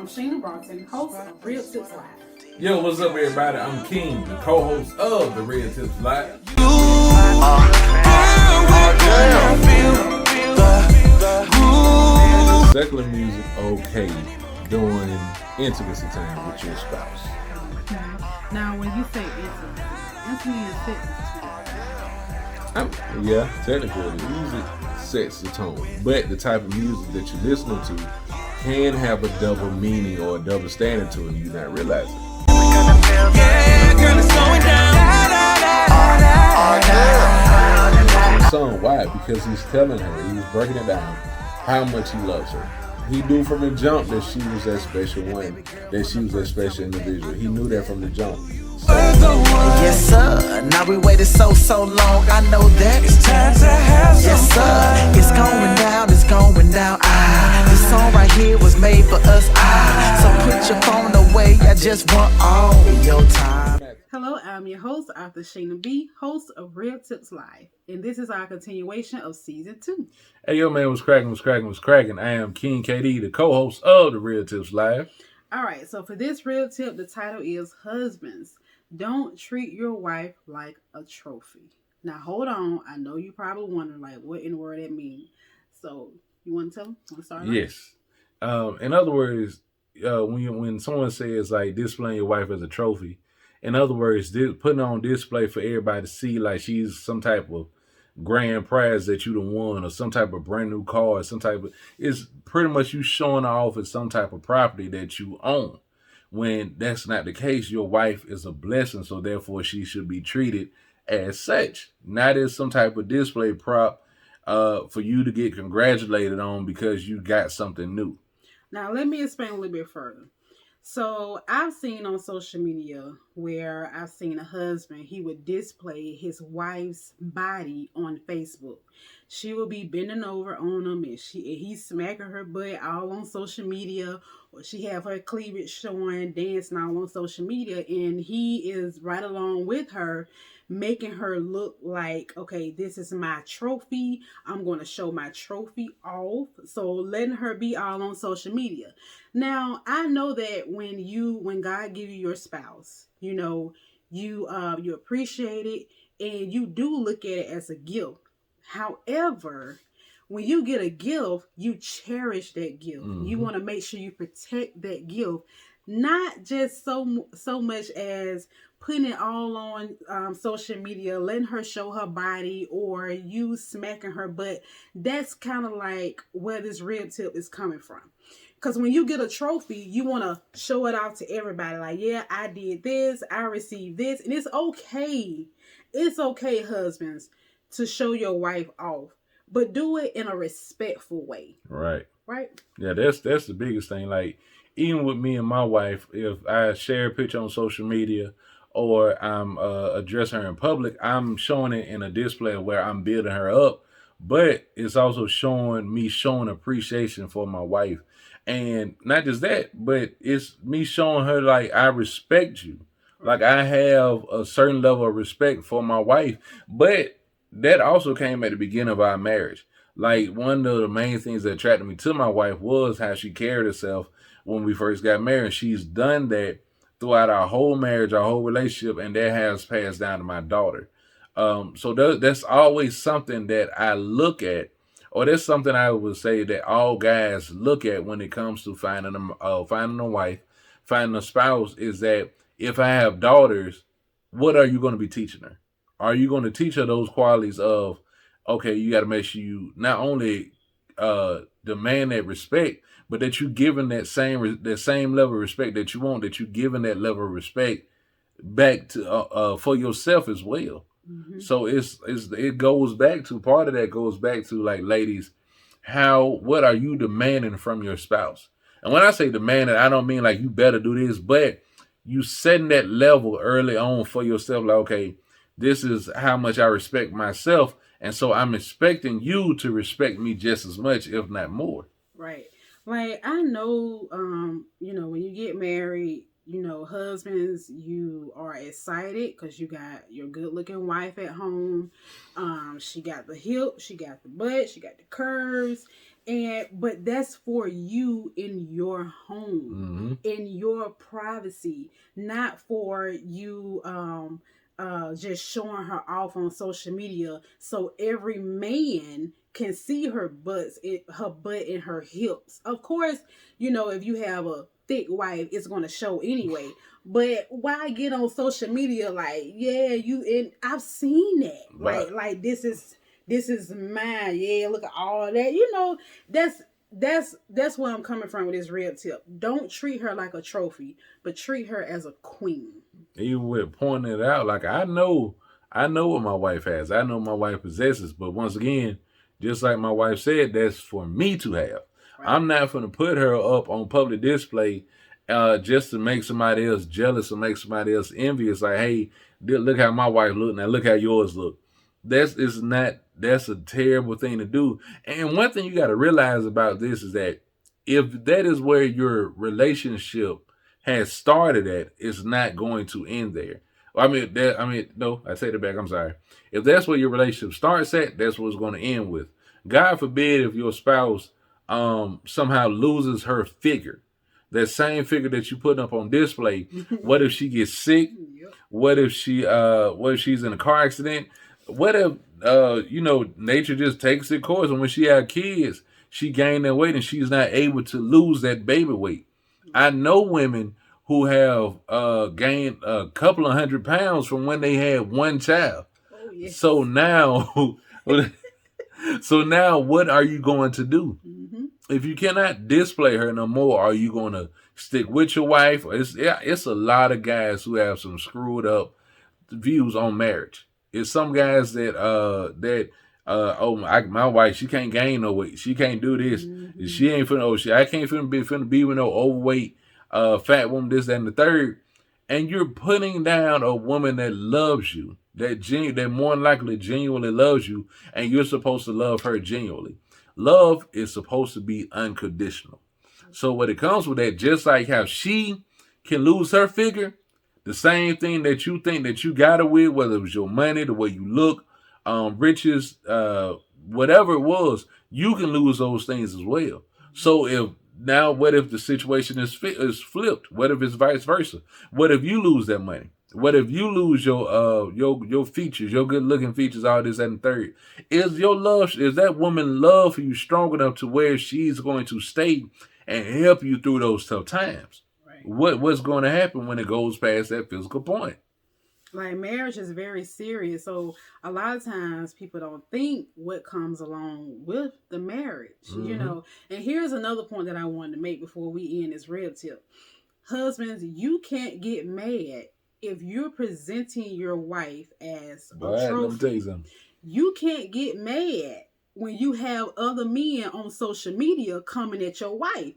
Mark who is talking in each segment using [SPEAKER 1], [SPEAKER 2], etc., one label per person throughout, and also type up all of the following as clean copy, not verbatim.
[SPEAKER 1] I'm Sheena-Broughton, host of Real Tips Live.
[SPEAKER 2] Yo, what's up, everybody? I'm King, the co-host of the Real Tips Live. Secular music okay during intimacy time with your spouse.
[SPEAKER 1] Now, when you say intimacy is fitness.
[SPEAKER 2] Yeah, technically, music sets the tone, but the type of music that you're listening to can have a double meaning or a double standard to it, and you not realize it. The song, why? Because he's telling her, he's breaking it down, how much he loves her. He knew from the jump that she was that special one, that she was that special individual. He knew that from the jump.
[SPEAKER 3] Yes, sir. Now we waited so long. I know that it's time to have some. Yes, sir. It's going down. It's going down. This song right here was made for us. So put your phone away. I just want all your time.
[SPEAKER 1] Hello, I'm your host, AuthorSheenaB, host of Real Tips Live, and this is our continuation of season 2.
[SPEAKER 2] Hey, yo, man, what's cracking? I am King KD, the co-host of the Real Tips Live.
[SPEAKER 1] All right, so for this real tip, the title is Husbands, Don't Treat Your Wife Like a Trophy. Now, hold on. I know you probably wonder, like, what in the world that means. So, you want to tell them? Want to start?
[SPEAKER 2] Yes. In other words, when someone says, like, displaying your wife as a trophy, in other words, putting on display for everybody to see, like she's some type of grand prize that you done won, or some type of brand new car, or some type of, it's pretty much you showing her off as some type of property that you own. When that's not the case, your wife is a blessing, so therefore she should be treated as such, not as some type of display prop for you to get congratulated on because you got something new.
[SPEAKER 1] Now, let me explain a little bit further. So I've seen on social media where I've seen a husband, he would display his wife's body on Facebook. She will be bending over on him and he's smacking her butt all on social media, or she have her cleavage showing, dancing all on social media, and he is right along with her, making her look like, okay, this is my trophy. I'm going to show my trophy off. So letting her be all on social media. Now, I know that when God give you your spouse, you know, you appreciate it and you do look at it as a gift. However, when you get a gift, you cherish that gift. Mm-hmm. You want to make sure you protect that gift, not just so much as putting it all on social media, letting her show her body, or you smacking her butt. That's kind of like where this real tip is coming from. Because when you get a trophy, you want to show it out to everybody. Like, yeah, I did this, I received this. And it's okay. It's okay, husbands, to show your wife off. But do it in a respectful way.
[SPEAKER 2] Right.
[SPEAKER 1] Right?
[SPEAKER 2] Yeah, that's the biggest thing. Like, even with me and my wife, if I share a picture on social media or I'm addressing her in public, I'm showing it in a display where I'm building her up. But it's also showing appreciation for my wife. And not just that, but it's me showing her, like, I respect you. Like, I have a certain level of respect for my wife. But that also came at the beginning of our marriage. Like, one of the main things that attracted me to my wife was how she carried herself when we first got married. She's done that throughout our whole marriage, our whole relationship, and that has passed down to my daughter. So that's always something that I look at, or that's something I would say that all guys look at when it comes to finding a wife, finding a spouse, is that if I have daughters, what are you going to be teaching her? Are you going to teach her those qualities of, okay, you got to make sure you not only demand that respect, but that you giving that same level of respect that you want, that you giving that level of respect back to for yourself as well. Mm-hmm. So it goes back to, part of that goes back to, like, ladies, what are you demanding from your spouse? And when I say demanding, I don't mean like you better do this, but you setting that level early on for yourself. Like, okay, this is how much I respect myself, and so I'm expecting you to respect me just as much, if not more.
[SPEAKER 1] Right. Like, I know, when you get married, husbands, you are excited because you got your good looking wife at home. She got the hip, she got the butt, she got the curves. But that's for you in your home, in your privacy, not for you just showing her off on social media so every man can see her her butt and her hips. Of course, if you have a thick wife, it's gonna show anyway. But why get on social media like, yeah, and I've seen that.
[SPEAKER 2] Right.
[SPEAKER 1] Like this is mine. Yeah, look at all that. That's where I'm coming from with this real tip. Don't treat her like a trophy, but treat her as a queen.
[SPEAKER 2] Even with pointing it out, like I know what my wife has. I know my wife possesses. But once again, just like my wife said, that's for me to have. Right. I'm not going to put her up on public display just to make somebody else jealous or make somebody else envious. Like, hey, look how my wife look. Now look how yours look. That's a terrible thing to do. And one thing you got to realize about this is that if that is where your relationship has started at, it's not going to end there. No, I take it back. I'm sorry. If that's where your relationship starts at, that's what it's going to end with. God forbid if your spouse somehow loses her figure, that same figure that you put up on display. What if she gets sick? What if she's in a car accident? What if nature just takes its course, and when she had kids, she gained that weight and she's not able to lose that baby weight? I know women who have gained a couple of 100 pounds from when they had one child. Oh, yes. So now what are you going to do? Mm-hmm. If you cannot display her no more, are you going to stick with your wife? It's a lot of guys who have some screwed up views on marriage. It's some guys that my wife, she can't gain no weight. She can't do this. Mm-hmm. She ain't finna. I can't finna be with no overweight fat woman. This, that, and the third. And you're putting down a woman that loves you, that more than likely genuinely loves you, and you're supposed to love her genuinely. Love is supposed to be unconditional. So when it comes with that, just like how she can lose her figure, the same thing that you think that you got her with, whether it was your money, the way you look, riches, whatever it was, you can lose those things as well. So what if the situation is flipped? What if it's vice versa? What if you lose that money? What if you lose your features, your good looking features, all this and the third? Is that woman love for you strong enough to where she's going to stay and help you through those tough times? What's going to happen when it goes past that physical point?
[SPEAKER 1] Like, marriage is very serious. So a lot of times people don't think what comes along with the marriage, And here's another point that I wanted to make before we end this real tip. Husbands, you can't get mad if you're presenting your wife as a trophy. Let me tell you something. You can't get mad when you have other men on social media coming at your wife.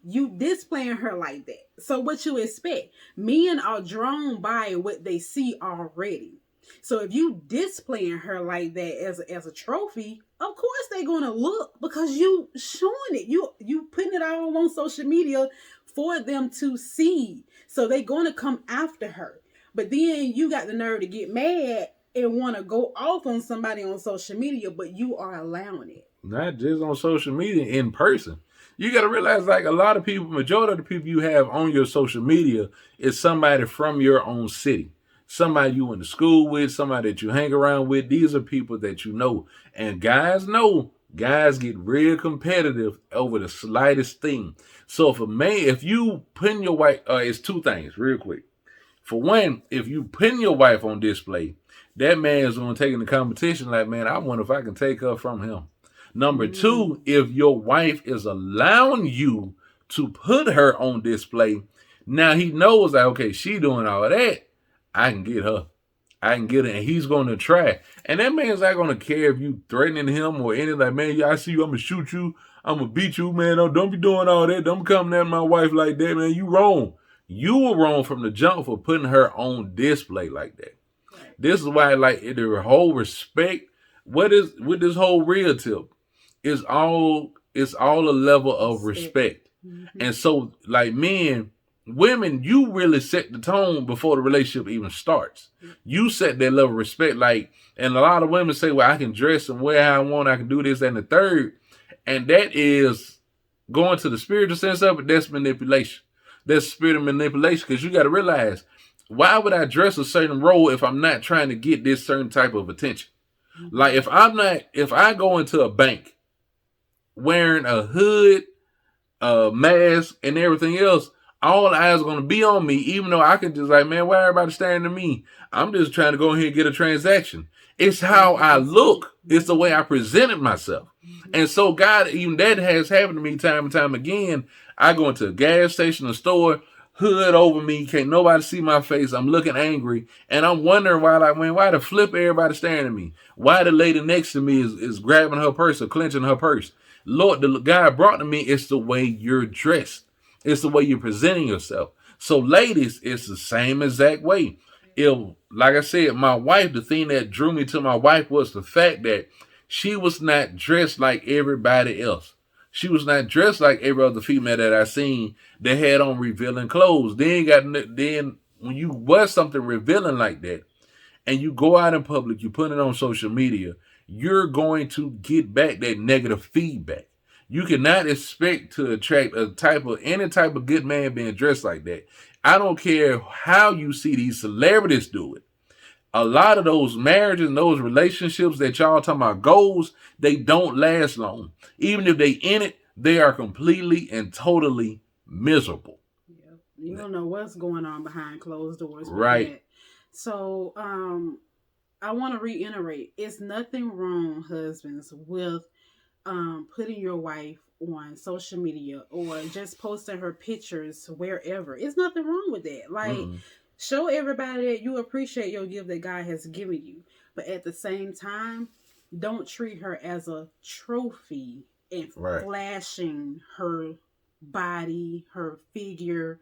[SPEAKER 1] You displaying her like that. So what you expect? Men are drawn by what they see already. So if you displaying her like that as a trophy, of course they're gonna look, because you showing it. You putting it all on social media for them to see. So they're gonna come after her. But then you got the nerve to get mad and want to go off on somebody on social media, but you are allowing it.
[SPEAKER 2] Not just on social media, in person. You got to realize, like, a lot of people, majority of the people you have on your social media is somebody from your own city. Somebody you went to school with, somebody that you hang around with. These are people that you know. And guys get real competitive over the slightest thing. So if you pin your wife, it's two things real quick. For one, if you pin your wife on display, that man is going to take in the competition like, man, I wonder if I can take her from him. Number two, if your wife is allowing you to put her on display, now he knows that, okay, she doing all of that, I can get her. I can get her, and he's going to try. And that man's not going to care if you threatening him or anything. Like, man, I see you, I'm going to shoot you, I'm going to beat you, man. Don't be doing all that. Don't come at my wife like that, man. You wrong. You were wrong from the jump for putting her on display like that. Right. This is why, like, the whole respect, with this whole real tip, it's all a level of respect. Mm-hmm. And so, like, women, you really set the tone before the relationship even starts. Mm-hmm. You set that level of respect. Like, and a lot of women say, well, I can dress and wear how I want, I can do this and the third. And that is going to the spiritual sense of it. That's manipulation. That's spirit of manipulation. Because you got to realize, why would I dress a certain role if I'm not trying to get this certain type of attention? Like if I go into a bank wearing a hood, a mask, and everything else, all eyes are going to be on me, even though I can just like, man, why everybody staring at me? I'm just trying to go ahead and get a transaction. It's how I look. It's the way I presented myself. And so God, even that has happened to me time and time again. I go into a gas station, a store, hood over me, can't nobody see my face. I'm looking angry, and I'm wondering why the flip everybody staring at me? Why the lady next to me is grabbing her purse or clenching her purse? Lord, the God brought to me, it's the way you're dressed. It's the way you're presenting yourself. So ladies, it's the same exact way. Like I said, my wife, the thing that drew me to my wife was the fact that she was not dressed like everybody else. She was not dressed like every other female that I seen that had on revealing clothes. Then when you wear something revealing like that, and you go out in public, you put it on social media, you're going to get back that negative feedback. You cannot expect to attract any type of good man being dressed like that. I don't care how you see these celebrities do it. A lot of those marriages and those relationships that y'all talking about goals, they don't last long. Even if they in it, they are completely and totally miserable.
[SPEAKER 1] Yep. You don't know what's going on behind closed doors.
[SPEAKER 2] Right.
[SPEAKER 1] So, I want to reiterate, it's nothing wrong, husbands, with putting your wife on social media or just posting her pictures wherever. It's nothing wrong with that. Like, show everybody that you appreciate your gift that God has given you. But at the same time, don't treat her as a trophy and flashing her body, her figure,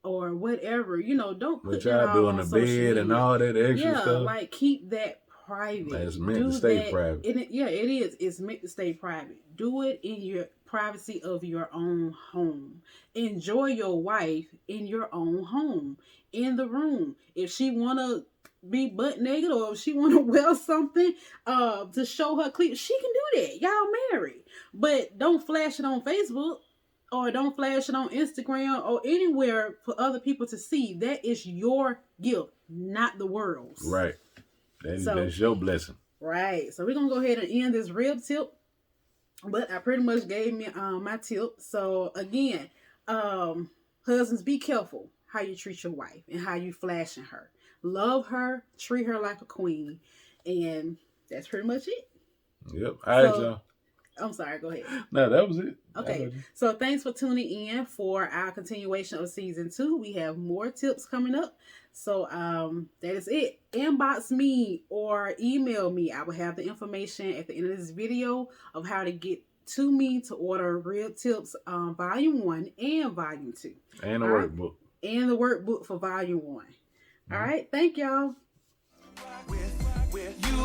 [SPEAKER 1] or whatever. Don't put that
[SPEAKER 2] y'all do on the bed and all that extra stuff.
[SPEAKER 1] Yeah, like keep that private.
[SPEAKER 2] It's meant to stay private.
[SPEAKER 1] It is. It's meant to stay private. Do it in your privacy of your own home. Enjoy your wife in your own home, in the room. If she wanna be butt naked or if she wanna wear something to show her cleavage, she can do that. Y'all married, but don't flash it on Facebook or don't flash it on Instagram or anywhere for other people to see. That is your gift, not the world's.
[SPEAKER 2] Right. That's your blessing.
[SPEAKER 1] Right. So we're going to go ahead and end this rib tip. But I pretty much gave me my tip. So again, husbands, be careful how you treat your wife and how you flashing her. Love her. Treat her like a queen. And that's pretty much it.
[SPEAKER 2] Yep. All right, y'all.
[SPEAKER 1] I'm sorry. Go ahead.
[SPEAKER 2] No, that was it.
[SPEAKER 1] Okay. So thanks for tuning in for our continuation of season 2. We have more tips coming up. So that is it. Inbox me or email me. I will have the information at the end of this video of how to get to me to order Rib Tips Volume 1 and Volume 2.
[SPEAKER 2] And the workbook.
[SPEAKER 1] And the workbook for Volume 1. All right. Thank y'all.
[SPEAKER 3] With you.